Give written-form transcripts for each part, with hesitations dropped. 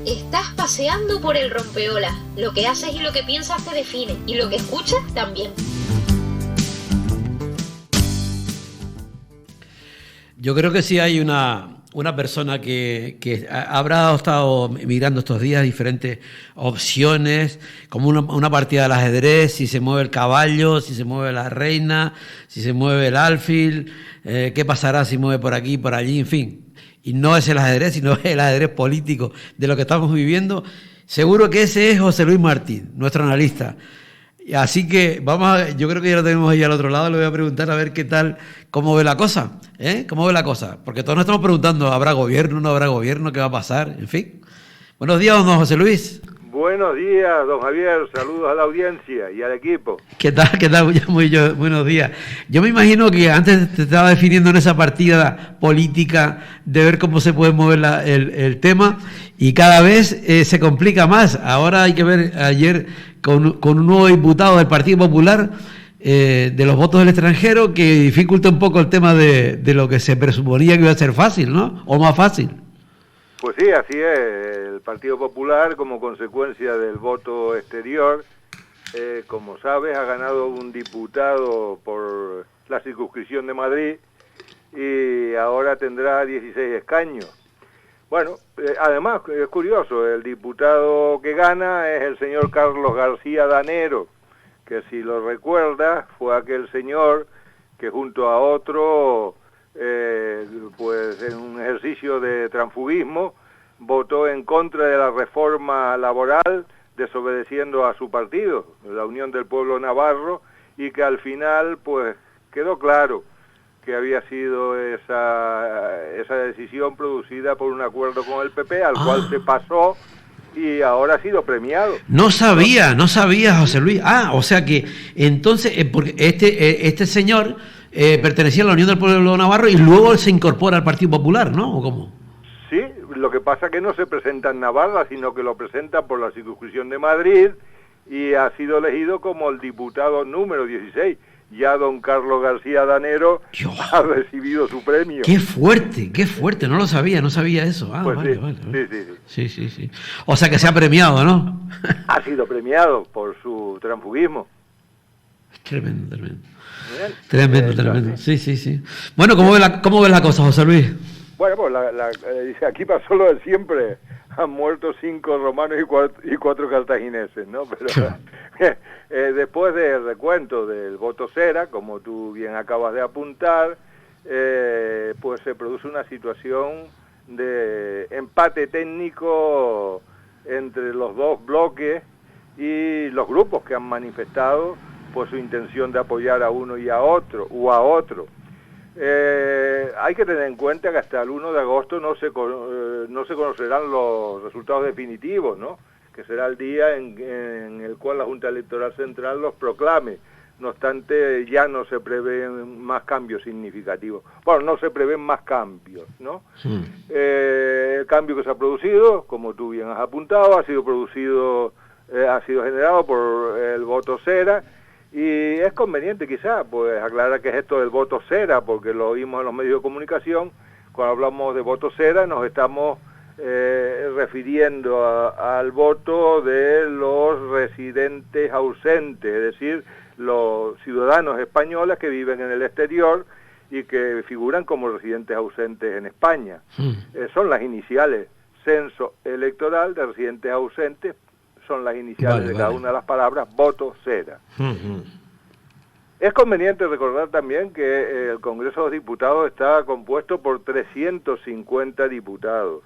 Estás paseando por el rompeolas. Lo que haces y lo que piensas te define, y lo que escuchas también. Yo creo que sí hay una persona que habrá estado mirando estos días diferentes opciones, como una partida del ajedrez, si se mueve el caballo, si se mueve la reina, si se mueve el alfil, qué pasará si mueve por aquí, por allí, en fin. Y no es el ajedrez, sino el ajedrez político de lo que estamos viviendo. Seguro que ese es José Luis Martín, nuestro analista. Así que yo creo que ya lo tenemos ahí al otro lado. Le voy a preguntar a ver qué tal, cómo ve la cosa, cómo ve la cosa, porque todos nos estamos preguntando, ¿habrá gobierno, no habrá gobierno, qué va a pasar? En fin. Buenos días, don José Luis. Buenos días, don Javier, saludos a la audiencia y al equipo. ¿Qué tal? Buenos días. Yo me imagino que antes te estaba definiendo en esa partida política de ver cómo se puede mover el tema, y cada vez se complica más. Ahora hay que ver ayer con un nuevo diputado del Partido Popular, de los votos del extranjero, que dificulta un poco el tema de lo que se presuponía que iba a ser fácil, ¿no? O más fácil. Pues sí, así es. El Partido Popular, como consecuencia del voto exterior, como sabes, ha ganado un diputado por la circunscripción de Madrid y ahora tendrá 16 escaños. Bueno, además, es curioso, el diputado que gana es el señor Carlos García Danero, que si lo recuerdas fue aquel señor que junto a otro, pues en un ejercicio de transfugismo, votó en contra de la reforma laboral, desobedeciendo a su partido, la Unión del Pueblo Navarro, y que al final pues quedó claro que había sido esa decisión producida por un acuerdo con el PP, al cual se pasó y ahora ha sido premiado. No sabía, José Luis. O sea que entonces, porque este señor pertenecía a la Unión del Pueblo Navarro y luego se incorpora al Partido Popular, ¿no? ¿O cómo? Sí, lo que pasa es que no se presenta en Navarra, sino que lo presenta por la circunscripción de Madrid y ha sido elegido como el diputado número 16. Ya don Carlos García Danero ha recibido su premio. ¡Qué fuerte! No lo sabía, eso. Pues vale. Sí. O sea que se ha premiado, ¿no? Ha sido premiado por su transfugismo. Tremendo. Tremendo. Sí. Bueno, ¿cómo ve la cosa, José Luis? Bueno, pues aquí pasó lo de siempre. Han muerto 5 romanos y 4 cartagineses, ¿no? Pero después del recuento del voto cera, como tú bien acabas de apuntar, pues se produce una situación de empate técnico entre los dos bloques y los grupos que han manifestado pues su intención de apoyar a uno y a otro, Hay que tener en cuenta que hasta el 1 de agosto no se conocerán los resultados definitivos, ¿no? Que será el día en el cual la Junta Electoral Central los proclame. No obstante, ya no se prevén más cambios significativos. Bueno, no se prevén más cambios, ¿no? Sí. El cambio que se ha producido, como tú bien has apuntado, ha sido generado por el voto cera. Y es conveniente quizá pues aclarar qué es esto del voto cera, porque lo oímos en los medios de comunicación. Cuando hablamos de voto cera nos estamos refiriendo al voto de los residentes ausentes, es decir, los ciudadanos españoles que viven en el exterior y que figuran como residentes ausentes en España. Son las iniciales censo electoral de residentes ausentes, son las iniciales de cada una de las palabras, voto cera. Es conveniente recordar también que el Congreso de los Diputados está compuesto por 350 diputados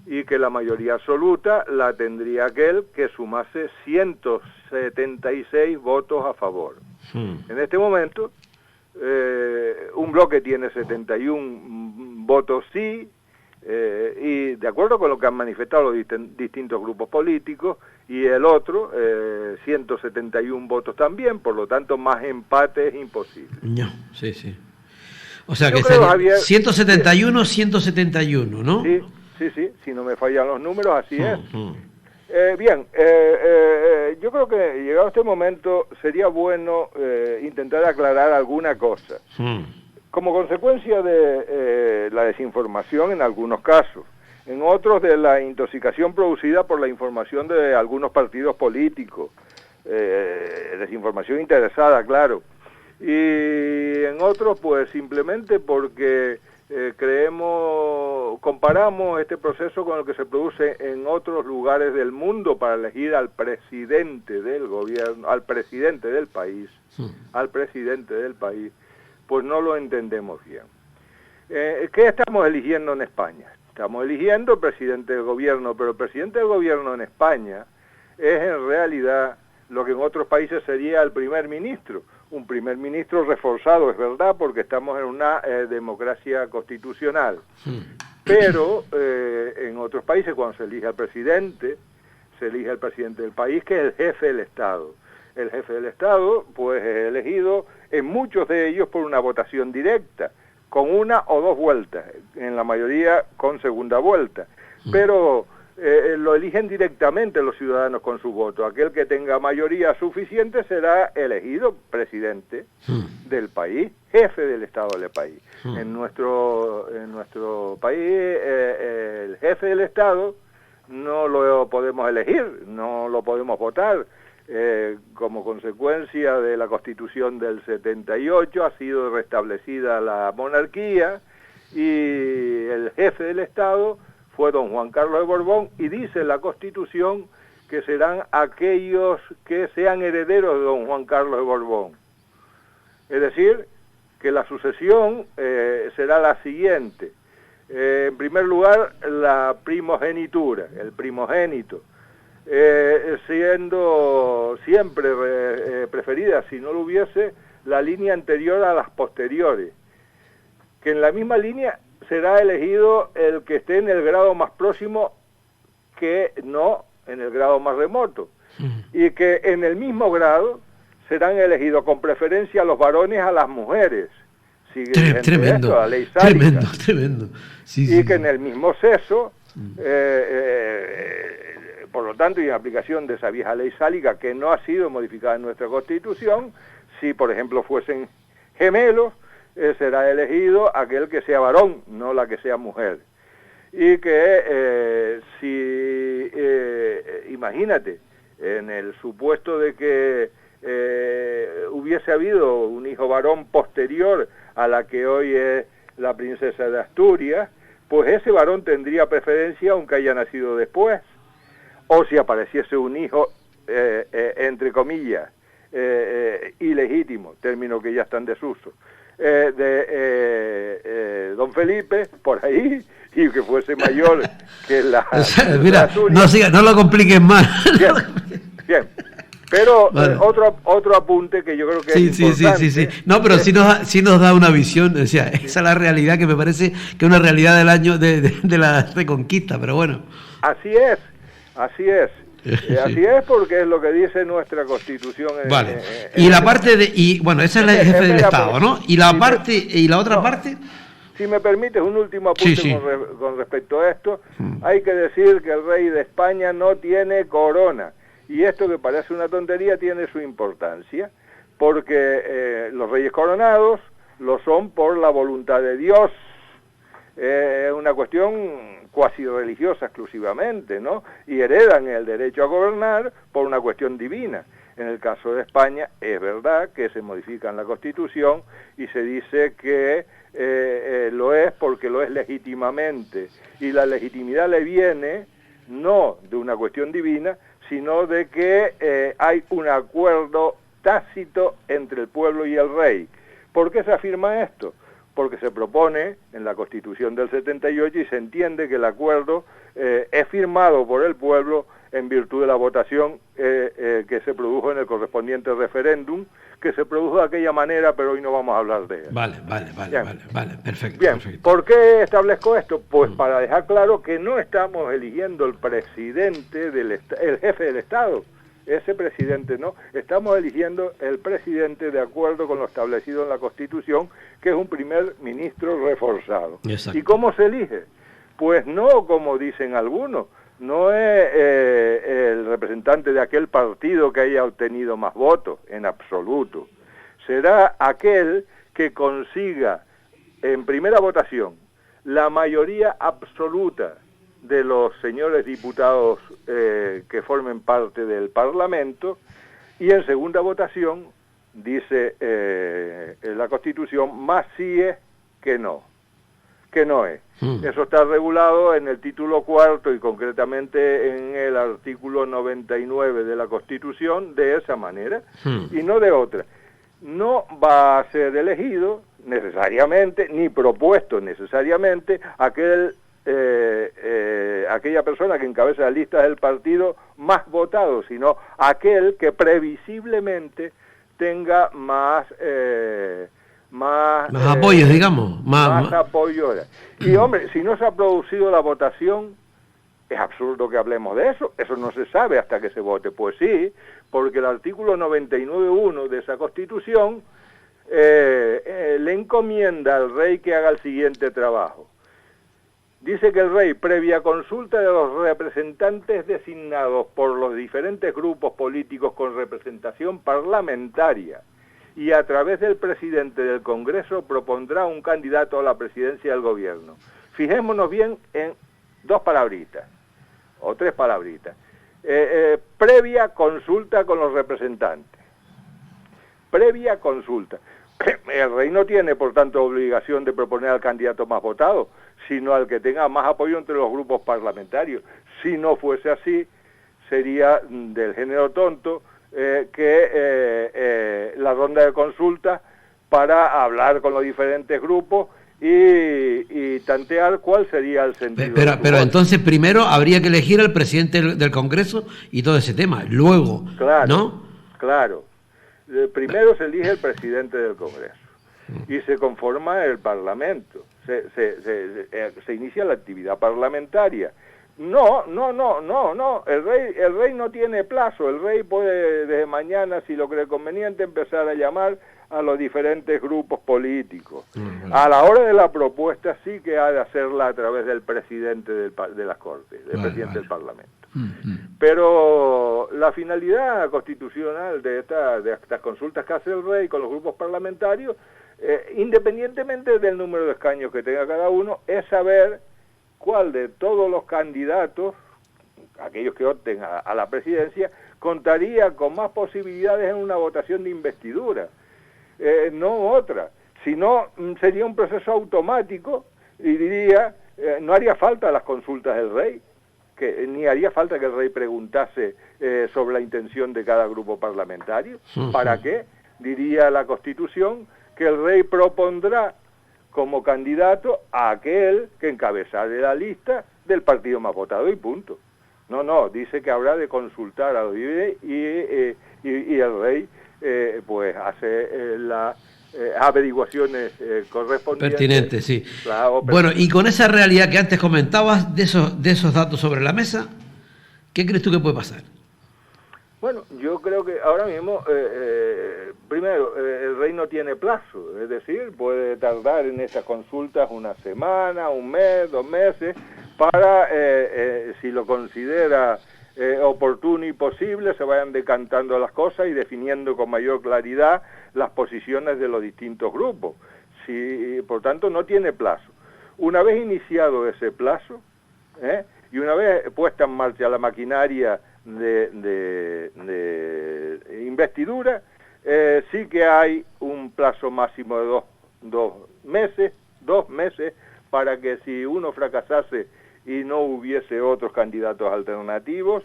y que la mayoría absoluta la tendría aquel que sumase 176 votos a favor. En este momento, un bloque tiene 71 votos sí, y de acuerdo con lo que han manifestado los distintos grupos políticos, y el otro 171 votos también, por lo tanto más empate es imposible. No, sí. O sea que creo, Javier, 171, ¿no? Sí, si no me fallan los números, así es. Bien, yo creo que llegado este momento sería bueno intentar aclarar alguna cosa. Como consecuencia de la desinformación en algunos casos, en otros de la intoxicación producida por la información de algunos partidos políticos, desinformación interesada, claro, y en otros pues simplemente porque comparamos este proceso con el que se produce en otros lugares del mundo para elegir al presidente del gobierno, al presidente del país, pues no lo entendemos bien. ¿Qué estamos eligiendo en España? Estamos eligiendo el presidente del gobierno, pero el presidente del gobierno en España es en realidad lo que en otros países sería el primer ministro. Un primer ministro reforzado, es verdad, porque estamos en una democracia constitucional. Pero en otros países, cuando se elige al presidente, se elige al presidente del país, que es el jefe del Estado. El jefe del Estado, pues, es elegido en muchos de ellos por una votación directa, con una o dos vueltas, en la mayoría con segunda vuelta. Pero lo eligen directamente los ciudadanos con su voto. Aquel que tenga mayoría suficiente será elegido presidente del país, jefe del Estado del país. En nuestro país, el jefe del Estado no lo podemos elegir, no lo podemos votar. Como consecuencia de la Constitución del 78 ha sido restablecida la monarquía y el jefe del Estado fue don Juan Carlos de Borbón, y dice la Constitución que serán aquellos que sean herederos de don Juan Carlos de Borbón. Es decir, que la sucesión será la siguiente. En primer lugar, la primogenitura, el primogénito, siendo siempre preferida, si no lo hubiese, la línea anterior a las posteriores, que en la misma línea será elegido el que esté en el grado más próximo que no en el grado más remoto, y que en el mismo grado serán elegidos con preferencia los varones a las mujeres. Sigue tremendo, esto, la ley sálica. Tremendo. Sí, y que en el mismo sexo, por lo tanto, y en aplicación de esa vieja ley sálica que no ha sido modificada en nuestra Constitución, si por ejemplo fuesen gemelos, será elegido aquel que sea varón, no la que sea mujer. Y que imagínate, en el supuesto de que hubiese habido un hijo varón posterior a la que hoy es la princesa de Asturias, pues ese varón tendría preferencia aunque haya nacido después. O si apareciese un hijo, entre comillas, ilegítimo, término que ya está en desuso, don Felipe, por ahí, y que fuese mayor que la... Mira, no lo compliques más. Bien. Pero vale. Otro apunte que yo creo que es importante. Sí. No, pero sí nos da una visión, o sea, esa es la realidad que me parece que es una realidad del año de la Reconquista, pero bueno. Así es. Así es porque es lo que dice nuestra Constitución. Vale. Y la parte bueno, esa es la jefe del Estado, ¿no? Y la otra parte. Si me permites un último apunte con respecto a esto, hay que decir que el rey de España no tiene corona. Y esto que parece una tontería tiene su importancia, porque los reyes coronados lo son por la voluntad de Dios. Es una cuestión cuasi religiosa exclusivamente, ¿no? Y heredan el derecho a gobernar por una cuestión divina. En el caso de España es verdad que se modifica en la Constitución y se dice que lo es porque lo es legítimamente. Y la legitimidad le viene no de una cuestión divina, sino de que hay un acuerdo tácito entre el pueblo y el rey. ¿Por qué se afirma esto? Porque se propone en la Constitución del 78 y se entiende que el acuerdo es firmado por el pueblo en virtud de la votación que se produjo en el correspondiente referéndum, que se produjo de aquella manera, pero hoy no vamos a hablar de él. Vale, perfecto. Bien, perfecto. ¿Por qué establezco esto? Pues para dejar claro que no estamos eligiendo el presidente, el jefe del Estado, ese presidente no, estamos eligiendo el presidente de acuerdo con lo establecido en la Constitución, que es un primer ministro reforzado. Exacto. ¿Y cómo se elige? Pues no como dicen algunos, no es el representante de aquel partido que haya obtenido más votos, en absoluto. Será aquel que consiga en primera votación la mayoría absoluta de los señores diputados que formen parte del Parlamento, y en segunda votación dice la Constitución, más sí es que no es. Eso está regulado en el título cuarto y concretamente en el artículo 99 de la Constitución de esa manera y no de otra. No va a ser elegido necesariamente, ni propuesto necesariamente, aquella persona que encabeza las listas del partido más votado, sino aquel que previsiblemente tenga más apoyos, digamos. Más apoyo. Y hombre, si no se ha producido la votación, es absurdo que hablemos de eso. Eso no se sabe hasta que se vote. Pues sí, porque el artículo 99.1 de esa Constitución le encomienda al rey que haga el siguiente trabajo. Dice que el rey, previa consulta de los representantes designados por los diferentes grupos políticos con representación parlamentaria, y a través del presidente del Congreso propondrá un candidato a la presidencia del gobierno. Fijémonos bien en dos palabritas, o tres palabritas. Previa consulta con los representantes. Previa consulta. El rey no tiene, por tanto, obligación de proponer al candidato más votado, sino al que tenga más apoyo entre los grupos parlamentarios. Si no fuese así, sería del género tonto la ronda de consulta para hablar con los diferentes grupos y tantear cuál sería el sentido. Pero entonces primero habría que elegir al presidente del Congreso y todo ese tema, luego, claro, ¿no? Claro. Primero se elige el presidente del Congreso y se conforma el Parlamento, se inicia la actividad parlamentaria. No, el rey no tiene plazo, el rey puede desde mañana, si lo cree conveniente, empezar a llamar a los diferentes grupos políticos. A la hora de la propuesta sí que ha de hacerla a través del presidente de las Cortes, del presidente del Parlamento. Pero la finalidad constitucional de estas consultas que hace el rey con los grupos parlamentarios, independientemente del número de escaños que tenga cada uno, es saber cuál de todos los candidatos, aquellos que opten a la presidencia, contaría con más posibilidades en una votación de investidura, no otra. Si no, sería un proceso automático y diría, no haría falta las consultas del rey, ni haría falta que el rey preguntase sobre la intención de cada grupo parlamentario. ¿Para qué? Diría la Constitución que el rey propondrá como candidato a aquel que encabezare la lista del partido más votado y punto. No, dice que habrá de consultar a los y el rey pues hace las averiguaciones correspondientes. Pertinentes, sí. Claro, bueno, y con esa realidad que antes comentabas, de esos datos sobre la mesa, ¿qué crees tú que puede pasar? Bueno, yo creo que ahora mismo, primero, el rey no tiene plazo, es decir, puede tardar en estas consultas una semana, un mes, 2 meses, para, si lo considera oportuno y posible, se vayan decantando las cosas y definiendo con mayor claridad las posiciones de los distintos grupos. Por tanto, no tiene plazo. Una vez iniciado ese plazo, y una vez puesta en marcha la maquinaria de investidura, sí que hay un plazo máximo de dos meses, para que si uno fracasase y no hubiese otros candidatos alternativos,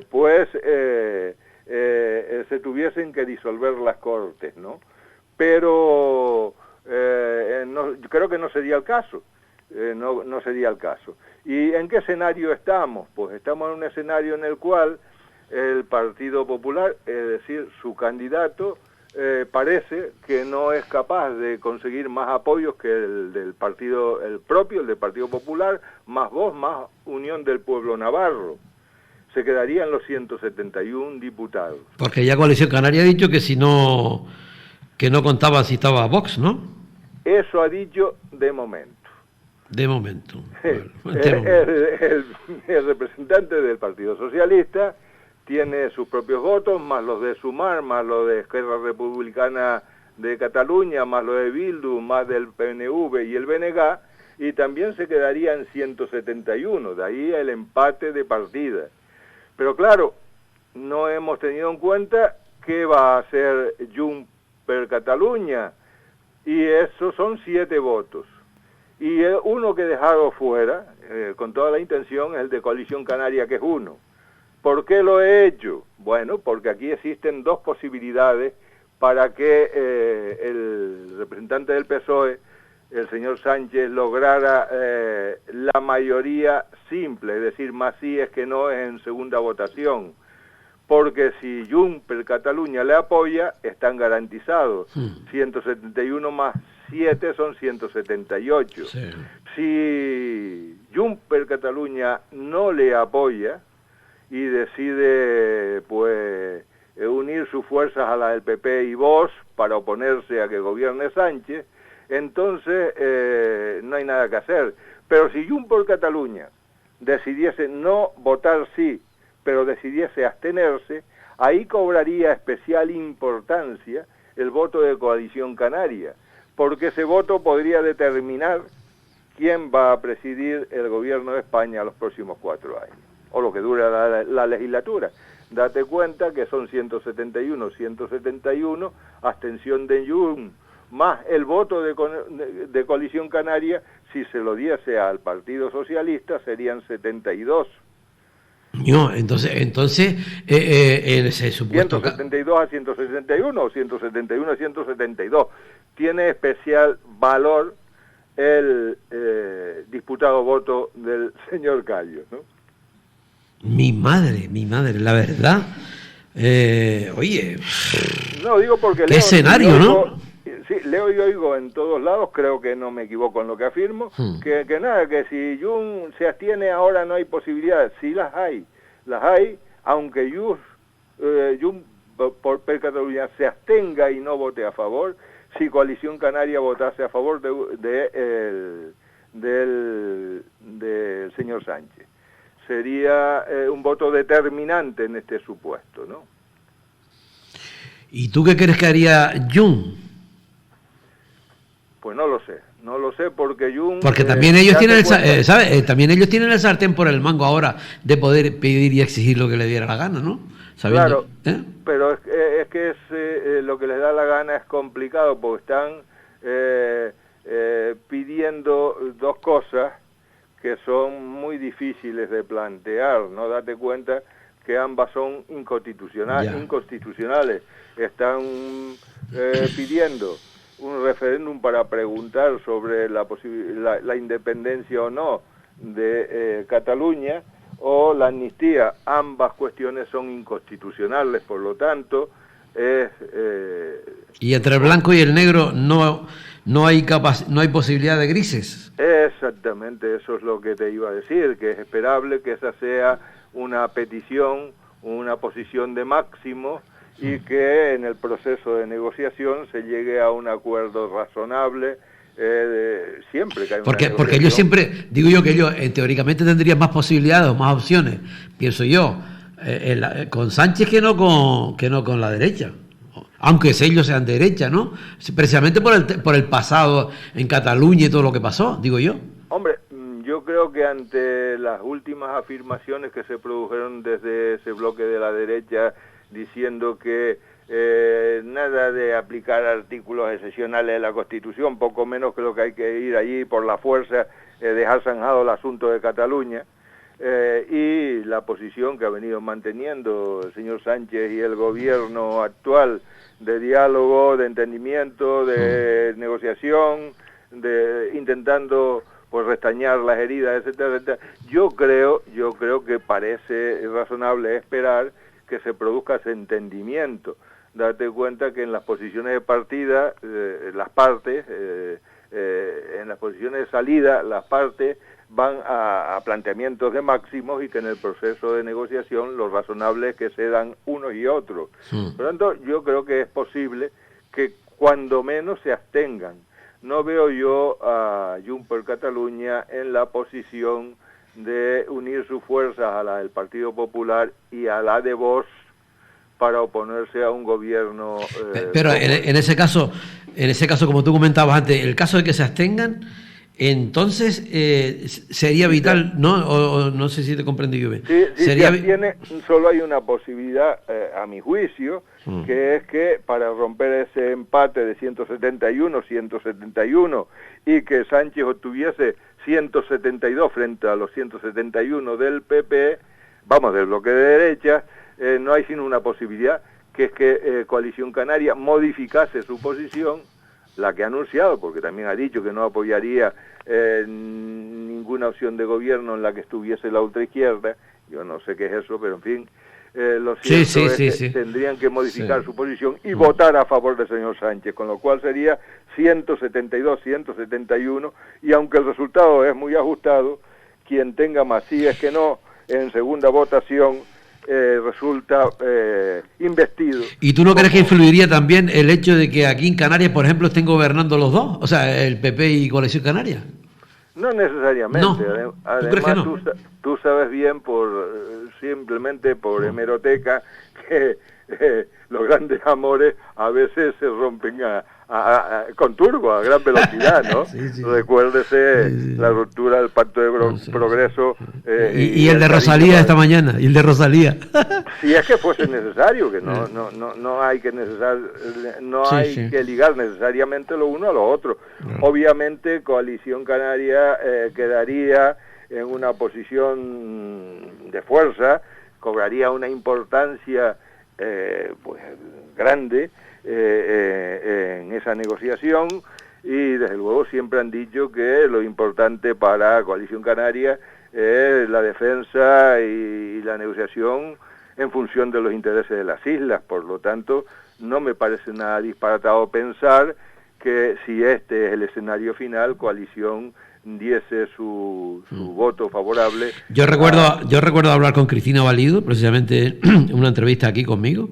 pues se tuviesen que disolver las Cortes, ¿no? Pero creo que no sería el caso. No sería el caso. ¿Y en qué escenario estamos? Pues estamos en un escenario en el cual el Partido Popular, es decir, su candidato, parece que no es capaz de conseguir más apoyos que el del Partido Popular, más Vox, más Unión del Pueblo Navarro. Se quedaría en los 171 diputados. Porque ya Coalición Canaria ha dicho que no contaba si estaba Vox, ¿no? Eso ha dicho de momento. De momento. Bueno, el representante del Partido Socialista tiene sus propios votos, más los de Sumar, más los de Esquerra Republicana de Cataluña, más los de Bildu, más del PNV y el BNG, y también se quedaría en 171, de ahí el empate de partida. Pero claro, no hemos tenido en cuenta qué va a hacer Junts per Catalunya, y esos son 7 votos. Y uno que he dejado fuera, con toda la intención, es el de Coalición Canaria, que es 1. ¿Por qué lo he hecho? Bueno, porque aquí existen 2 posibilidades para que el representante del PSOE, el señor Sánchez, lograra la mayoría simple, es decir, más sí es que no es en segunda votación. Porque si Junts per Catalunya le apoya, están garantizados. 171 más 7 son 178. Sí. Si Junts per Catalunya no le apoya y decide pues unir sus fuerzas a la del PP y Vox para oponerse a que gobierne Sánchez, entonces no hay nada que hacer. Pero si Junts per Catalunya decidiese no votar sí, pero decidiese abstenerse, ahí cobraría especial importancia el voto de Coalición Canaria, porque ese voto podría determinar quién va a presidir el gobierno de España los próximos 4 años, o lo que dura la legislatura. Date cuenta que son 171, abstención de Junts, más el voto de Coalición Canaria, si se lo diese al Partido Socialista, serían 72. No, entonces en ese supuesto 172 a 161 o 171 a 172. Tiene especial valor el disputado voto del señor Callo, ¿no? Mi madre, la verdad. Oye, no digo porque qué escenario, ¿no? Sí, leo y oigo en todos lados, creo que no me equivoco en lo que afirmo, que nada, que si Junts se abstiene ahora no hay posibilidades. Sí las hay, aunque Junts per Catalunya se abstenga y no vote a favor, si Coalición Canaria votase a favor del señor Sánchez. Sería un voto determinante en este supuesto, ¿no? ¿Y tú qué crees que haría Junts? Pues no lo sé porque Junts... Porque también ellos tienen también ellos tienen el sartén por el mango ahora de poder pedir y exigir lo que les diera la gana, ¿no? Sabiendo, claro, pero es que lo que les da la gana es complicado, porque están pidiendo 2 cosas que son muy difíciles de plantear, ¿no? Date cuenta que ambas son inconstitucionales. Están pidiendo un referéndum para preguntar sobre la independencia o no de Cataluña, o la amnistía. Ambas cuestiones son inconstitucionales, por lo tanto y entre el blanco y el negro no hay posibilidad de grises. Exactamente, eso es lo que te iba a decir, que es esperable que esa sea una petición, una posición de máximo, y que en el proceso de negociación se llegue a un acuerdo razonable, siempre que hay una negociación. Porque ellos siempre, digo yo que ellos teóricamente tendrían más posibilidades o más opciones, pienso yo, con Sánchez que no con la derecha, aunque ellos sean de derecha, ¿no? Precisamente por el pasado en Cataluña y todo lo que pasó, digo yo. Hombre, yo creo que ante las últimas afirmaciones que se produjeron desde ese bloque de la derecha, diciendo que nada de aplicar artículos excepcionales de la Constitución, poco menos que lo que hay que ir allí por la fuerza, dejar zanjado el asunto de Cataluña, y la posición que ha venido manteniendo el señor Sánchez y el gobierno actual de diálogo, de entendimiento, de negociación, de intentando pues restañar las heridas, etcétera, etcétera. Yo creo que parece razonable esperar que se produzca ese entendimiento. Date cuenta que en las posiciones de partida, las partes, en las posiciones de salida, las partes van a planteamientos de máximos, y que en el proceso de negociación lo razonable es que se dan unos y otros. Por lo tanto, yo creo que es posible que cuando menos se abstengan. No veo yo a Junts per Catalunya en la posición de unir sus fuerzas a la del Partido Popular y a la de Vox para oponerse a un gobierno. Pero en ese caso, como tú comentabas antes, el caso de que se abstengan, entonces sería vital, ¿no? O no sé si te comprendí yo bien. Sí, Sería solo hay una posibilidad, a mi juicio, que es que para romper ese empate de 171 y que Sánchez obtuviese 172 frente a los 171 del PP, vamos, del bloque de derecha, no hay sino una posibilidad, que es que Coalición Canaria modificase su posición, la que ha anunciado, porque también ha dicho que no apoyaría ninguna opción de gobierno en la que estuviese la ultraizquierda. Yo no sé qué es eso, pero en fin, lo cierto es que tendrían que modificar su posición y votar a favor del señor Sánchez, con lo cual sería 172, 171, y aunque el resultado es muy ajustado, quien tenga más sí es que no en segunda votación resulta investido. ¿Y tú no crees que influiría también el hecho de que aquí en Canarias, por ejemplo, estén gobernando los dos? O sea, el PP y Coalición Canaria. No necesariamente. No. Además, tú sabes bien, simplemente por hemeroteca, que los grandes amores a veces se rompen con turbo, a gran velocidad, ¿no? Sí. Recuérdese la ruptura del Pacto de Progreso. Y el de Rosalía esta mañana, y el de Rosalía. Si es que fuese necesario, que no hay que que ligar necesariamente lo uno a lo otro. Obviamente, Coalición Canaria quedaría en una posición de fuerza, cobraría una importancia pues grande en esa negociación, y desde luego siempre han dicho que lo importante para Coalición Canaria es la defensa y la negociación en función de los intereses de las islas. Por lo tanto, no me parece nada disparatado pensar que si este es el escenario final, Coalición diese su voto favorable. Yo recuerdo hablar con Cristina Valido, precisamente en una entrevista aquí conmigo,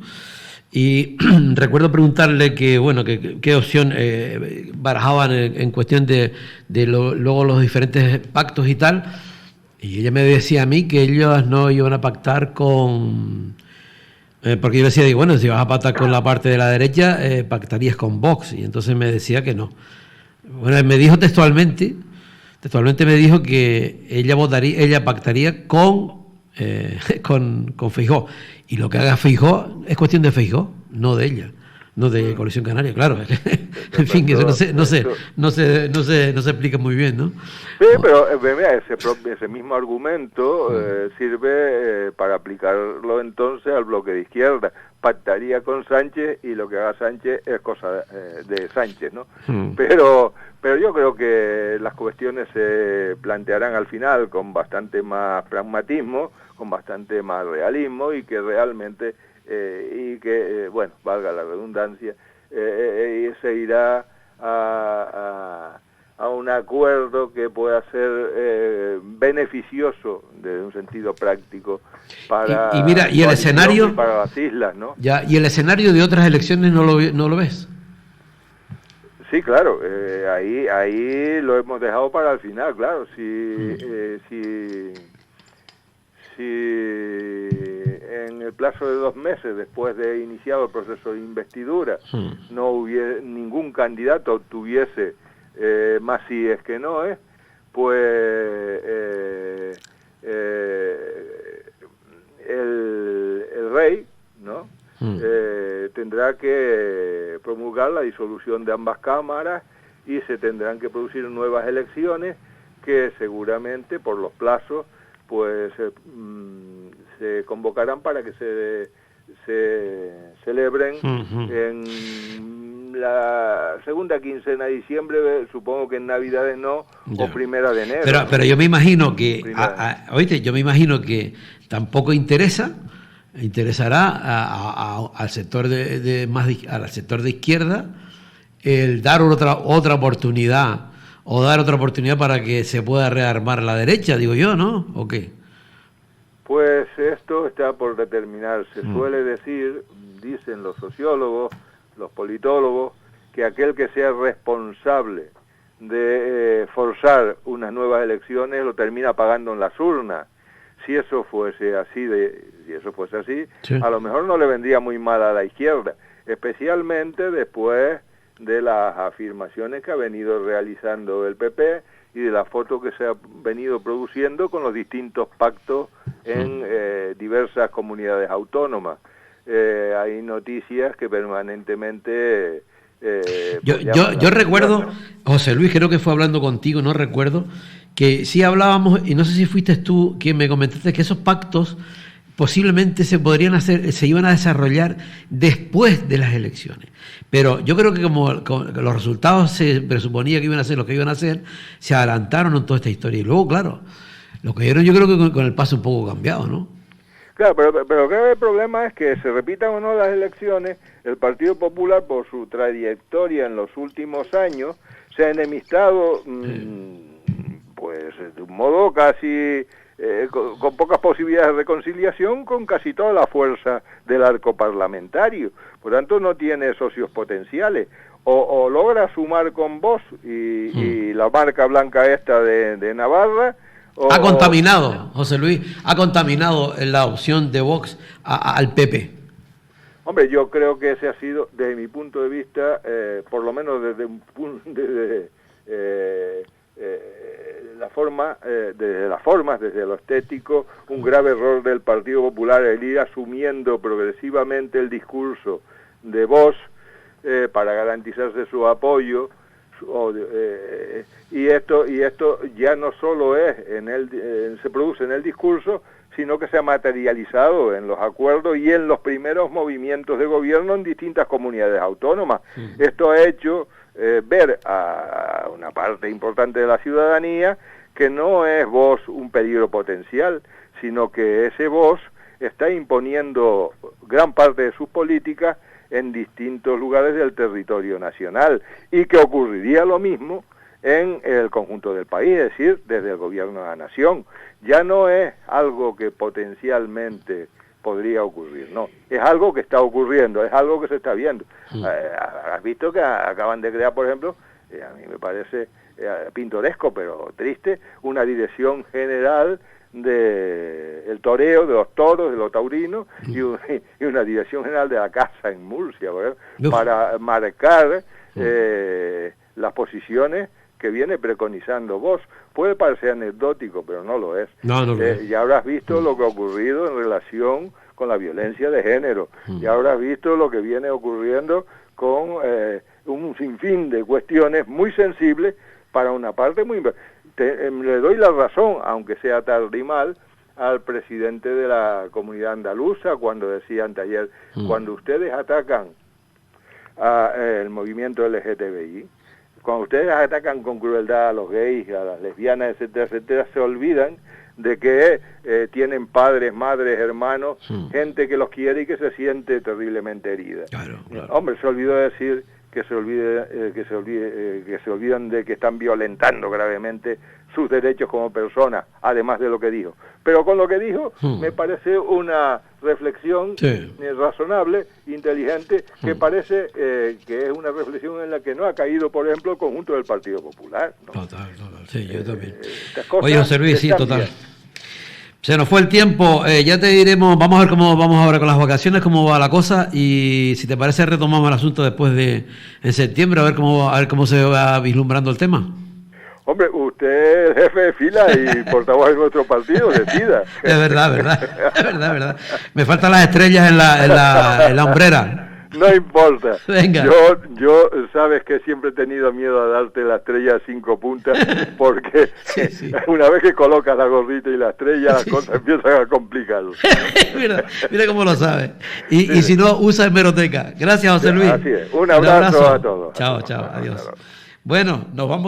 y recuerdo preguntarle qué opción barajaban en cuestión de luego los diferentes pactos y tal, y ella me decía a mí que ellos no iban a pactar con... porque yo decía, bueno, si vas a pactar con la parte de la derecha, pactarías con Vox, y entonces me decía que no. Bueno, me dijo textualmente me dijo que ella pactaría con Feijóo, y lo que haga Feijóo es cuestión de Feijóo, no de ella, no de Coalición Canaria, claro. En fin, que eso no se explica muy bien, ¿no? Sí, pero ese mismo argumento sirve para aplicarlo entonces al bloque de izquierda. Pactaría con Sánchez y lo que haga Sánchez es cosa de Sánchez, ¿no? Pero yo creo que las cuestiones se plantearán al final con bastante más pragmatismo, con bastante más realismo, y que realmente, bueno, valga la redundancia, se irá a un acuerdo que pueda ser beneficioso desde un sentido práctico para y mira, y el escenario y para las islas, ¿no? Ya, y el escenario de otras elecciones no lo ves. Sí, claro, ahí lo hemos dejado para el final, claro. Si en el plazo de 2 meses después de iniciado el proceso de investidura no hubiese ningún candidato obtuviese más síes que no pues el rey, ¿no? Tendrá que promulgar la disolución de ambas cámaras y se tendrán que producir nuevas elecciones que seguramente por los plazos pues se convocarán para que se celebren en la segunda quincena de diciembre, supongo que en Navidades no, o primera de enero. Pero yo me imagino que, yo me imagino que tampoco interesará al sector al sector de izquierda el dar otra oportunidad, o dar otra oportunidad para que se pueda rearmar la derecha, digo yo, ¿no? ¿O qué? Pues esto está por determinarse. Suele decir, dicen los sociólogos, los politólogos, que aquel que sea responsable de forzar unas nuevas elecciones lo termina pagando en las urnas. Si eso fuese así, sí, a lo mejor no le vendría muy mal a la izquierda, especialmente después de las afirmaciones que ha venido realizando el PP y de la foto que se ha venido produciendo con los distintos pactos en diversas comunidades autónomas. Hay noticias que permanentemente... yo recuerdo, José Luis, creo que fue hablando contigo, no recuerdo, que sí hablábamos, y no sé si fuiste tú quien me comentaste que esos pactos posiblemente se iban a desarrollar después de las elecciones. Pero yo creo que como los resultados se presuponía que iban a ser lo que iban a hacer, se adelantaron en toda esta historia. Y luego, claro, lo que yo creo que con el paso un poco cambiado, ¿no? Claro, pero creo que el problema es que se repitan o no las elecciones, el Partido Popular, por su trayectoria en los últimos años, se ha enemistado, pues de un modo casi... con pocas posibilidades de reconciliación con casi toda la fuerza del arco parlamentario. Por tanto, no tiene socios potenciales. O logra sumar con Vox y la marca blanca esta de Navarra... Ha contaminado, José Luis, ha contaminado la opción de Vox al PP. Hombre, yo creo que ese ha sido, desde mi punto de vista, por lo menos desde las formas, desde lo estético, un grave error del Partido Popular el ir asumiendo progresivamente el discurso de Vox para garantizarse su apoyo, y esto ya no solo se produce en el discurso, sino que se ha materializado en los acuerdos y en los primeros movimientos de gobierno en distintas comunidades autónomas. Esto ha hecho ver a una parte importante de la ciudadanía que no es Vox un peligro potencial, sino que ese Vox está imponiendo gran parte de sus políticas en distintos lugares del territorio nacional, y que ocurriría lo mismo en el conjunto del país, es decir, desde el gobierno de la nación. Ya no es algo que potencialmente podría ocurrir, no, es algo que está ocurriendo, es algo que se está viendo. Has visto que acaban de crear, por ejemplo, a mí me parece pintoresco pero triste, una dirección general de el toreo, de los toros, de los taurinos, y una dirección general de la caza en Murcia, para marcar las posiciones que viene preconizando Vox. Puede parecer anecdótico, pero no lo es. No lo es. Ya habrás visto lo que ha ocurrido en relación con la violencia de género, ya habrás visto lo que viene ocurriendo con un sinfín de cuestiones muy sensibles para una parte muy... le doy la razón, aunque sea tarde y mal, al presidente de la comunidad andaluza cuando decía anteayer, cuando ustedes atacan al movimiento LGTBI, cuando ustedes atacan con crueldad a los gays, a las lesbianas, etcétera, etcétera, se olvidan de que tienen padres, madres, hermanos, gente que los quiere y que se siente terriblemente herida. Claro. Hombre, se olvidó decir que se olvidan de que están violentando gravemente sus derechos como personas, además de lo que dijo. Pero con lo que dijo, me parece una reflexión razonable, inteligente, que parece que es una reflexión en la que no ha caído, por ejemplo, el conjunto del Partido Popular, ¿no? Total, sí, yo también. Oye, José Luis, sí, total. Bien. Se nos fue el tiempo, ya te diremos, vamos a ver cómo vamos ahora con las vacaciones, cómo va la cosa, y si te parece retomamos el asunto después en septiembre, a ver cómo se va vislumbrando el tema. Hombre, usted es jefe de fila y portavoz de nuestro partido, decida. Es verdad. Me faltan las estrellas en la hombrera. No importa. Venga. Yo sabes que siempre he tenido miedo a darte la estrella a 5 puntas, porque una vez que colocas la gorrita y la estrella, las cosas empiezan a complicarse. mira cómo lo sabes. Y si no, usa hemeroteca. Gracias, José Luis. Así es. Un abrazo a todos. Chao, adiós. Bueno, nos vamos.